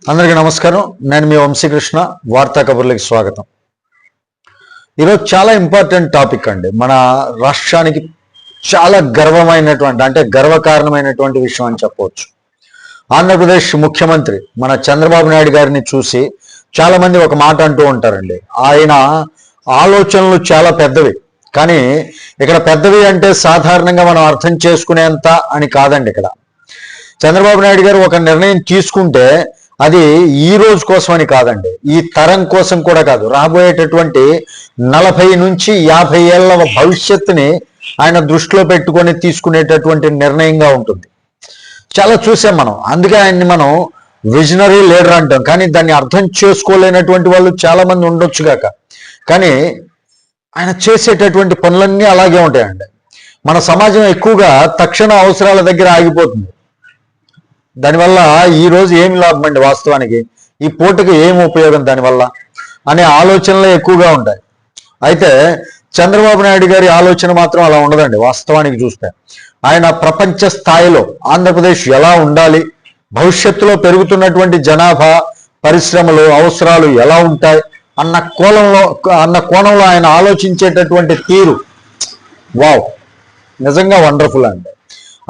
అందరికీ నమస్కారం. నేను మీ వంశీకృష్ణ. వార్తా కబుర్లకి స్వాగతం. ఈరోజు చాలా ఇంపార్టెంట్ టాపిక్ అండి. మన రాష్ట్రానికి చాలా గర్వమైనటువంటి అంటే గర్వకారణమైనటువంటి విషయం అని చెప్పవచ్చు. ఆంధ్రప్రదేశ్ ముఖ్యమంత్రి మన చంద్రబాబు నాయుడు గారిని చూసి చాలా మంది ఒక మాట అంటూ ఉంటారండి. ఆయన ఆలోచనలు చాలా పెద్దవి, కానీ ఇక్కడ పెద్దవి అంటే సాధారణంగా మనం అర్థం చేసుకునేంత అని కాదండి. ఇక్కడ చంద్రబాబు నాయుడు గారు ఒక నిర్ణయం తీసుకుంటే అది ఈ రోజు కోసం అని కాదండి, ఈ తరం కోసం కూడా కాదు, రాబోయేటటువంటి 40 నుంచి 50 ఏళ్ల భవిష్యత్తుని ఆయన దృష్టిలో పెట్టుకొని తీసుకునేటటువంటి నిర్ణయంగా ఉంటుంది. చాలా చూసాం మనం, అందుకే ఆయన్ని మనం విజనరీ లీడర్ అంటాం. కానీ దాన్ని అర్థం చేసుకోలేనటువంటి వాళ్ళు చాలా మంది ఉండొచ్చు కాక, కానీ ఆయన చేసేటటువంటి పనులన్నీ అలాగే ఉంటాయండి. మన సమాజం ఎక్కువగా తక్షణ అవసరాల దగ్గర ఆగిపోతుంది. దానివల్ల ఈరోజు ఏమి లాభం అండి, వాస్తవానికి ఈ పూటకి ఏమి ఉపయోగం దానివల్ల అనే ఆలోచనలే ఎక్కువగా ఉంటాయి. అయితే చంద్రబాబు నాయుడు గారి ఆలోచన మాత్రం అలా ఉండదండి. వాస్తవానికి చూస్తే ఆయన ప్రపంచ స్థాయిలో ఆంధ్రప్రదేశ్ ఎలా ఉండాలి, భవిష్యత్తులో పెరుగుతున్నటువంటి జనాభా, పరిశ్రమలు, అవసరాలు ఎలా ఉంటాయి అన్న కోణంలో ఆయన ఆలోచించేటటువంటి తీరు వావ్, నిజంగా వండర్ఫుల్ అండి.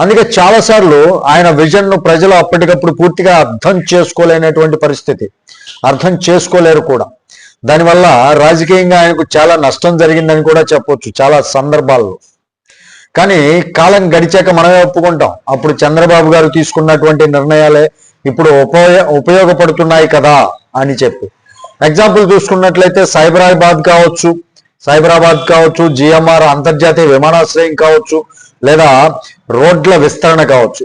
అందుకే చాలాసార్లు ఆయన విజన్ను ప్రజలు అప్పటికప్పుడు పూర్తిగా అర్థం చేసుకోలేనటువంటి పరిస్థితి, అర్థం చేసుకోలేరు కూడా. దానివల్ల రాజకీయంగా ఆయనకు చాలా నష్టం జరిగిందని కూడా చెప్పొచ్చు చాలా సందర్భాల్లో. కానీ కాలం గడిచాక మనమే ఒప్పుకుంటాం, అప్పుడు చంద్రబాబు గారు తీసుకున్నటువంటి నిర్ణయాలే ఇప్పుడు ఉపయోగపడుతున్నాయి కదా అని చెప్పి. ఎగ్జాంపుల్ చూసుకున్నట్లయితే సైబరాబాద్ కావచ్చు, జిఎంఆర్ అంతర్జాతీయ విమానాశ్రయం కావచ్చు, లేదా రోడ్ల విస్తరణ కావచ్చు,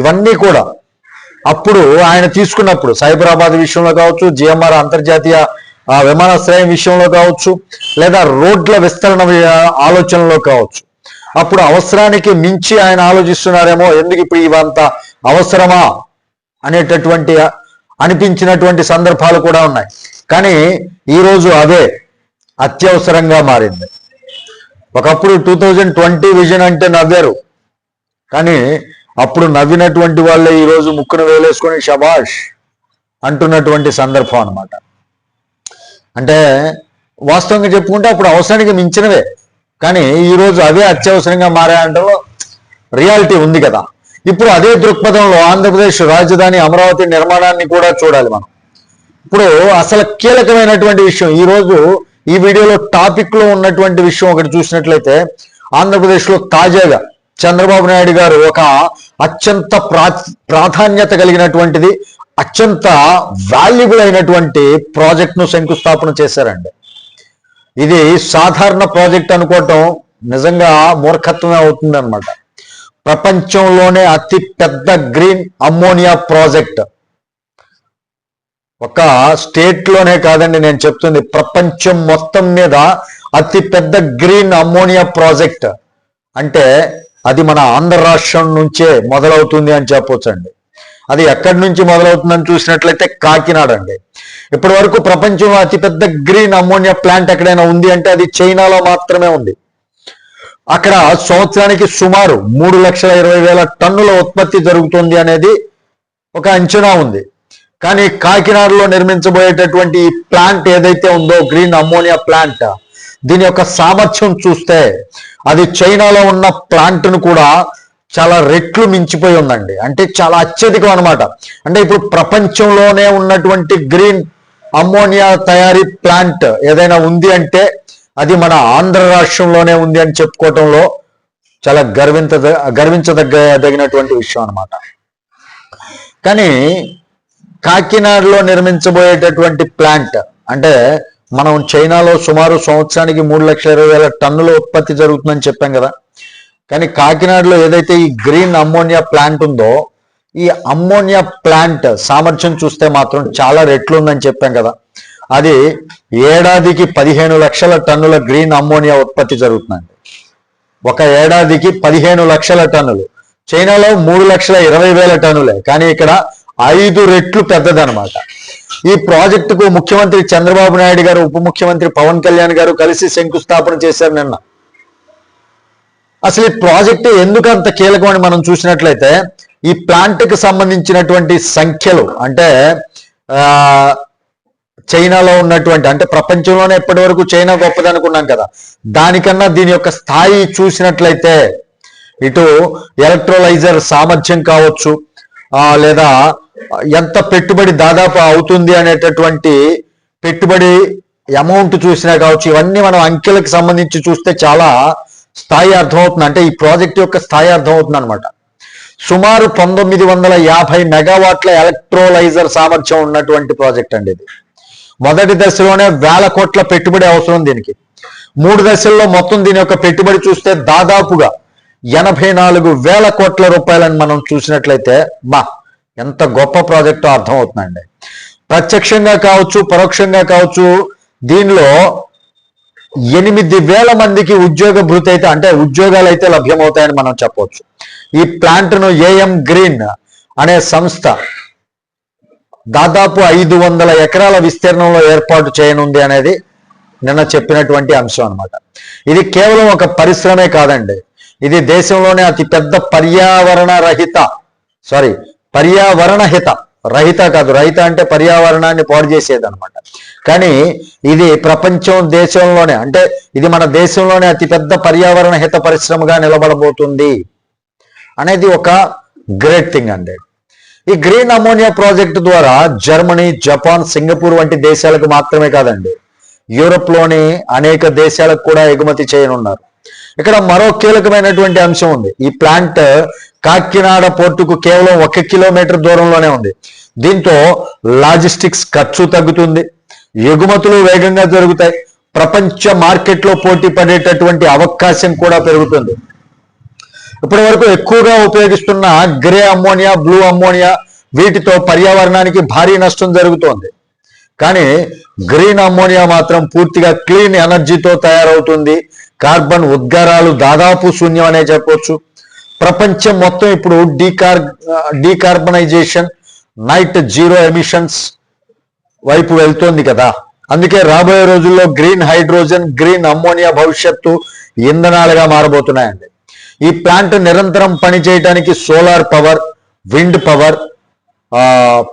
ఇవన్నీ కూడా అప్పుడు ఆయన తీసుకున్నప్పుడు సైబరాబాద్ విషయంలో కావచ్చు, జిఎంఆర్ అంతర్జాతీయ విమానాశ్రయం విషయంలో కావచ్చు, లేదా రోడ్ల విస్తరణ ఆలోచనలో కావచ్చు, అప్పుడు అవసరానికి మించి ఆయన ఆలోచిస్తున్నారేమో, ఎందుకు ఇప్పుడు ఇవంత అవసరమా అనేటటువంటి అనిపించినటువంటి సందర్భాలు కూడా ఉన్నాయి. కానీ ఈరోజు అదే అత్యవసరంగా మారింది. ఒకప్పుడు 2020 విజన్ అంటే నవ్వారు, కానీ అప్పుడు నవ్వినటువంటి వాళ్ళే ఈరోజు ముక్కును వేలేసుకొని షబాష్ అంటున్నటువంటి సందర్భం అనమాట. అంటే వాస్తవంగా చెప్పుకుంటే అప్పుడు అవసరానికి మించినవే, కానీ ఈరోజు అవే అత్యవసరంగా మారాయంటలో రియాలిటీ ఉంది కదా. ఇప్పుడు అదే దృక్పథంలో ఆంధ్రప్రదేశ్ రాజధాని అమరావతి నిర్మాణాన్ని కూడా చూడాలి మనం. ఇప్పుడు అసలు కీలకమైనటువంటి విషయం ఈరోజు ఈ వీడియోలో టాపిక్ లో ఉన్నటువంటి విషయం ఒకటి చూసినట్లయితే, ఆంధ్రప్రదేశ్లో తాజాగా చంద్రబాబు నాయుడు గారు ఒక అత్యంత ప్రాధాన్యత కలిగినటువంటిది, అత్యంత వాల్యుబుల్ అయినటువంటి ప్రాజెక్ట్ను శంకుస్థాపన చేశారండి. ఇది సాధారణ ప్రాజెక్ట్ అనుకోవటం నిజంగా మూర్ఖత్వమే అవుతుంది అనమాట. ప్రపంచంలోనే అతి పెద్ద గ్రీన్ అమ్మోనియా ప్రాజెక్ట్, ఒక స్టేట్ లోనే కాదండి నేను చెప్తుంది, ప్రపంచం మొత్తం మీద అతి పెద్ద గ్రీన్ అమ్మోనియా ప్రాజెక్ట్ అంటే అది మన ఆంధ్ర రాష్ట్రం నుంచే మొదలవుతుంది అని చెప్పొచ్చండి. అది ఎక్కడి నుంచి మొదలవుతుందని చూసినట్లయితే కాకినాడ అండి. ఇప్పటి వరకు ప్రపంచంలో అతిపెద్ద గ్రీన్ అమ్మోనియా ప్లాంట్ ఎక్కడైనా ఉంది అంటే అది చైనాలో మాత్రమే ఉంది. అక్కడ సంవత్సరానికి సుమారు 3,20,000 టన్నుల ఉత్పత్తి జరుగుతుంది అనేది ఒక అంచనా ఉంది. కానీ కాకినాడలో నిర్మించబోయేటటువంటి ఈ ప్లాంట్ ఏదైతే ఉందో గ్రీన్ అమ్మోనియా ప్లాంట్, దీని యొక్క సామర్థ్యం చూస్తే అది చైనాలో ఉన్న ప్లాంట్ను కూడా చాలా రెట్లు మించిపోయి ఉందండి. అంటే చాలా అత్యధికం అనమాట. అంటే ఇప్పుడు ప్రపంచంలోనే ఉన్నటువంటి గ్రీన్ అమ్మోనియా తయారీ ప్లాంట్ ఏదైనా ఉంది అంటే అది మన ఆంధ్ర రాష్ట్రంలోనే ఉంది అని చెప్పుకోవటంలో చాలా గర్వించదగినటువంటి విషయం అనమాట. కానీ కాకినాడలో నిర్మించబోయేటటువంటి ప్లాంట్ అంటే మనం చైనాలో సుమారు సంవత్సరానికి 3,20,000 టన్నుల ఉత్పత్తి జరుగుతుందని చెప్పాం కదా. కానీ కాకినాడలో ఏదైతే ఈ గ్రీన్ అమ్మోనియా ప్లాంట్ ఉందో, ఈ అమ్మోనియా ప్లాంట్ సామర్థ్యం చూస్తే మాత్రం చాలా రెట్లు ఉందని చెప్పాం కదా. అది ఏడాదికి 15 లక్షల టన్నుల గ్రీన్ అమ్మోనియా ఉత్పత్తి జరుగుతుందండి. ఒక ఏడాదికి 15 లక్షల టన్నులు. చైనాలో 3,20,000 టన్నులే, కానీ ఇక్కడ 5 రెట్లు పెద్దదనమాట. ఈ ప్రాజెక్టుకు ముఖ్యమంత్రి చంద్రబాబు నాయుడు గారు, ఉప ముఖ్యమంత్రి పవన్ కళ్యాణ్ గారు కలిసి శంకుస్థాపన చేశారు నిన్న. అసలు ఈ ప్రాజెక్టు ఎందుకు అంత కీలకమని మనం చూసినట్లయితే, ఈ ప్లాంట్కి సంబంధించినటువంటి సంఖ్యలు అంటే చైనాలో ఉన్నటువంటి, అంటే ప్రపంచంలోనే ఎప్పటి వరకు చైనా గొప్పది అనుకున్నాం కదా, దానికన్నా దీని యొక్క స్థాయి చూసినట్లయితే ఇటు ఎలక్ట్రోలైజర్ సామర్థ్యం కావచ్చు, లేదా ఎంత పెట్టుబడి దాదాపు అవుతుంది అనేటటువంటి పెట్టుబడి అమౌంట్ చూసినా కావచ్చు, ఇవన్నీ మనం అంకెలకు సంబంధించి చూస్తే చాలా స్థాయి అర్థమవుతుంది. అంటే ఈ ప్రాజెక్ట్ యొక్క స్థాయి అర్థమవుతుంది అనమాట. సుమారు 950 మెగావాట్ల ఎలక్ట్రోలైజర్ సామర్థ్యం ఉన్నటువంటి ప్రాజెక్ట్ అండి ఇది. మొదటి దశలోనే 1000 కోట్ల పెట్టుబడి అవసరం దీనికి. 3 దశల్లో మొత్తం దీని యొక్క పెట్టుబడి చూస్తే దాదాపుగా 84,000 కోట్ల రూపాయలని మనం చూసినట్లయితే ఎంత గొప్ప ప్రాజెక్టు అర్థమవుతుందండి. ప్రత్యక్షంగా కావచ్చు, పరోక్షంగా కావచ్చు, దీనిలో 8,000 మందికి ఉద్యోగ భృతి అయితే, అంటే ఉద్యోగాలు అయితే లభ్యమవుతాయని మనం చెప్పవచ్చు. ఈ ప్లాంట్ను ఏఎం గ్రీన్ అనే సంస్థ దాదాపు 500 ఎకరాల విస్తీర్ణంలో ఏర్పాటు చేయనుంది అనేది నిన్న చెప్పినటువంటి అంశం అనమాట. ఇది కేవలం ఒక పరిశ్రమే కాదండి, ఇది దేశంలోనే అతి పెద్ద పర్యావరణ రహిత కాదు, రహిత అంటే పర్యావరణాన్ని పాడు చేసేది అనమాట. కానీ ఇది దేశంలోనే, అంటే ఇది మన దేశంలోనే అతిపెద్ద పర్యావరణ హిత పరిశ్రమగా నిలబడబోతుంది అనేది ఒక గ్రేట్ థింగ్ అండి. ఈ గ్రీన్ అమోనియా ప్రాజెక్టు ద్వారా జర్మనీ, జపాన్, సింగపూర్ వంటి దేశాలకు మాత్రమే కాదండి, యూరోప్లోని అనేక దేశాలకు కూడా ఎగుమతి చేయనున్నారు. ఇక్కడ మరో కీలకమైనటువంటి అంశం ఉంది. ఈ ప్లాంట్ కాకినాడ పోర్టుకు కేవలం 1 కిలోమీటర్ దూరంలోనే ఉంది. దీంతో లాజిస్టిక్స్ ఖర్చు తగ్గుతుంది, ఎగుమతులు వేగంగా జరుగుతాయి, ప్రపంచ మార్కెట్లో పోటీ పడేటటువంటి అవకాశం కూడా పెరుగుతుంది. ఇప్పటి వరకు ఎక్కువగా ఉపయోగిస్తున్న గ్రే అమ్మోనియా, బ్లూ అమ్మోనియా, వీటితో పర్యావరణానికి భారీ నష్టం జరుగుతోంది. కానీ గ్రీన్ అమ్మోనియా మాత్రం పూర్తిగా క్లీన్ ఎనర్జీతో తయారవుతుంది. కార్బన్ ఉద్గారాలు దాదాపు శూన్యం అనే చెప్పొచ్చు. ప్రపంచం మొత్తం ఇప్పుడు డీకార్బనైజేషన్, నైట్ జీరో ఎమిషన్స్ వైపు వెళ్తోంది కదా. అందుకే రాబోయే రోజుల్లో గ్రీన్ హైడ్రోజన్, గ్రీన్ అమ్మోనియా భవిష్యత్తు ఇంధనాలుగా మారబోతున్నాయండి. ఈ ప్లాంట్ నిరంతరం పనిచేయడానికి solar power, wind power,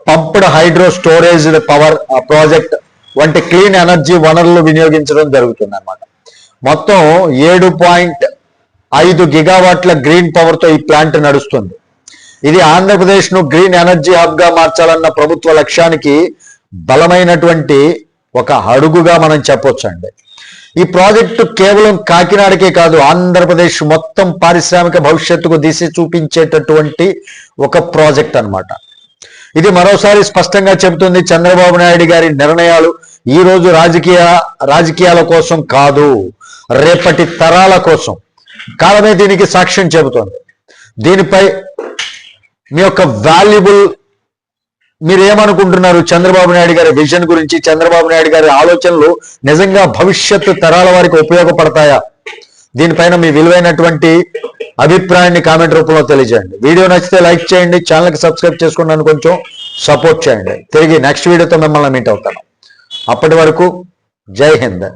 pumped hydro storage power project వంటి క్లీన్ ఎనర్జీ వనరులు వినియోగించడం జరుగుతుంది అన్నమాట. మొత్తం 7.5 గిగావాట్ల గ్రీన్ పవర్ తో ఈ ప్లాంట్ నడుస్తుంది. ఇది ఆంధ్రప్రదేశ్ ను గ్రీన్ ఎనర్జీ హబ్ గా మార్చాలన్న ప్రభుత్వ లక్ష్యానికి బలమైనటువంటి ఒక అడుగుగా మనం చెప్పొచ్చండి. ఈ ప్రాజెక్టు కేవలం కాకినాడకే కాదు, ఆంధ్రప్రదేశ్ మొత్తం పారిశ్రామిక భవిష్యత్తుకు దిశ చూపించేటటువంటి ఒక ప్రాజెక్ట్ అన్నమాట. ఇది మరోసారి స్పష్టంగా చెబుతుంది, చంద్రబాబు నాయుడు గారి నిర్ణయాలు ఈ రోజు రాజకీయాల కోసం కాదు, రేపటి తరాల కోసం. కాలమే దీనికి సాక్ష్యం చెబుతోంది. దీనిపై మీ యొక్క మీరు ఏమనుకుంటున్నారు? చంద్రబాబు నాయుడు గారి విజన్ గురించి, చంద్రబాబు నాయుడు గారి ఆలోచనలు నిజంగా భవిష్యత్తు తరాల వారికి ఉపయోగపడతాయా? దీనిపైన మీ విలువైనటువంటి అభిప్రాయాన్ని కామెంట్ రూపంలో తెలియజేయండి. వీడియో నచ్చితే లైక్ చేయండి, ఛానల్కి సబ్స్క్రైబ్ చేసుకున్నాను కొంచెం సపోర్ట్ చేయండి. తిరిగి నెక్స్ట్ వీడియోతో మిమ్మల్ని మీట్ అవుతాను. అప్పటి వరకు జై హింద్.